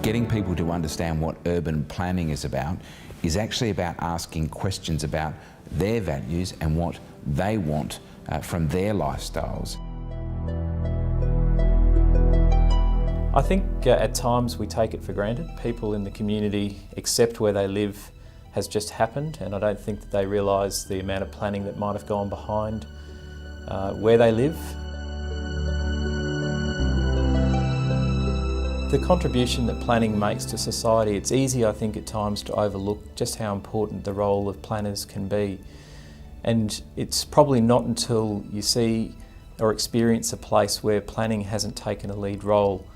getting people to understand what urban planning is actually about asking questions about their values and what they want from their lifestyles. I think at times we take it for granted. People in the community accept where they live has just happened, and I don't think that they realise the amount of planning that might have gone behind where they live. The contribution that planning makes to society, it's easy, I think, at times to overlook just how important the role of planners can be. And it's probably not until you see or experience a place where planning hasn't taken a lead role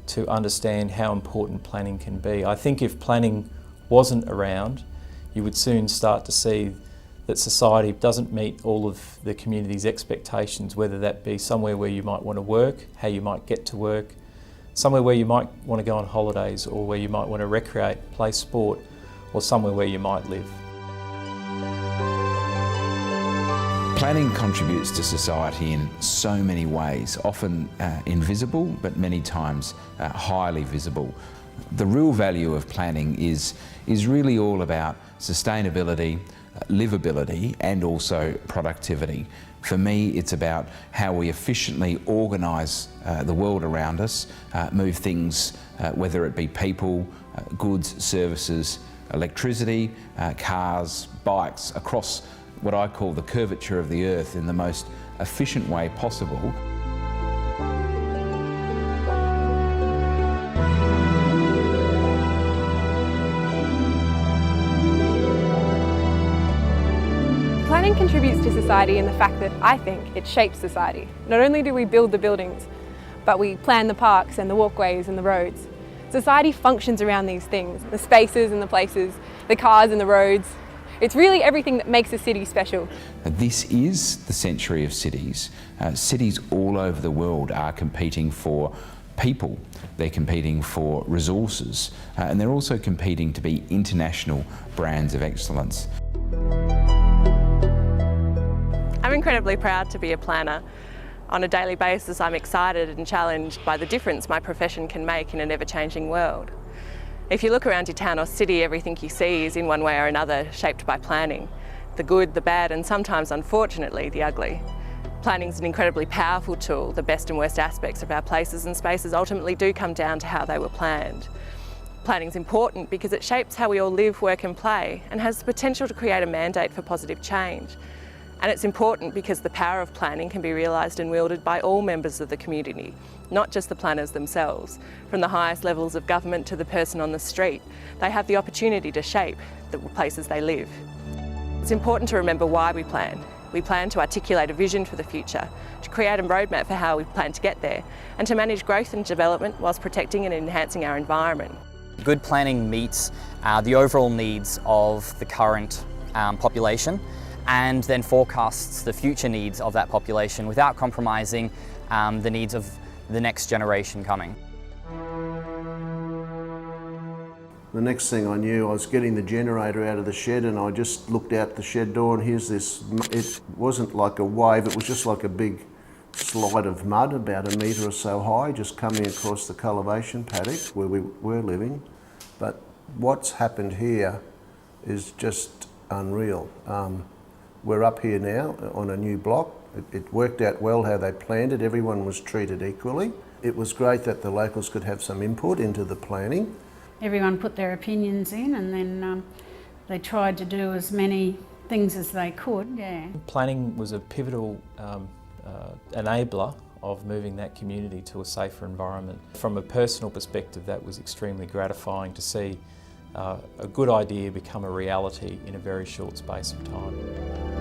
to understand how important planning can be. I think if planning wasn't around, you would soon start to see that society doesn't meet all of the community's expectations, whether that be somewhere where you might want to work, how you might get to work, somewhere where you might want to go on holidays, or where you might want to recreate, play sport, or somewhere where you might live. Planning contributes to society in so many ways, often invisible, but many times highly visible. The real value of planning is really all about sustainability, livability, and also productivity. For me, it's about how we efficiently organise the world around us, move things, whether it be people, goods, services, electricity, cars, bikes, across what I call the curvature of the earth in the most efficient way possible. Planning contributes to society in the fact that I think it shapes society. Not only do we build the buildings, but we plan the parks and the walkways and the roads. Society functions around these things, the spaces and the places, the cars and the roads. It's really everything that makes a city special. This is the century of cities. Cities all over the world are competing for people, they're competing for resources, and they're also competing to be international brands of excellence. I'm incredibly proud to be a planner. On a daily basis, I'm excited and challenged by the difference my profession can make in an ever-changing world. If you look around your town or city, everything you see is in one way or another shaped by planning. The good, the bad, and sometimes, unfortunately, the ugly. Planning is an incredibly powerful tool. The best and worst aspects of our places and spaces ultimately do come down to how they were planned. Planning is important because it shapes how we all live, work and play, and has the potential to create a mandate for positive change. And it's important because the power of planning can be realised and wielded by all members of the community, not just the planners themselves. From the highest levels of government to the person on the street, they have the opportunity to shape the places they live. It's important to remember why we plan. We plan to articulate a vision for the future, to create a roadmap for how we plan to get there, and to manage growth and development whilst protecting and enhancing our environment. Good planning meets the overall needs of the current population, and then forecasts the future needs of that population without compromising the needs of the next generation coming. The next thing I knew, I was getting the generator out of the shed, and I just looked out the shed door and here's this, it wasn't like a wave, it was just like a big slide of mud about 1 metre or so high, just coming across the cultivation paddock where we were living. But what's happened here is just unreal. We're up here now on a new block. It worked out well how they planned it. Everyone was treated equally. It was great that the locals could have some input into the planning. Everyone put their opinions in, and then they tried to do as many things as they could. Yeah. Planning was a pivotal enabler of moving that community to a safer environment. From a personal perspective, that was extremely gratifying to see a good idea become a reality in a very short space of time.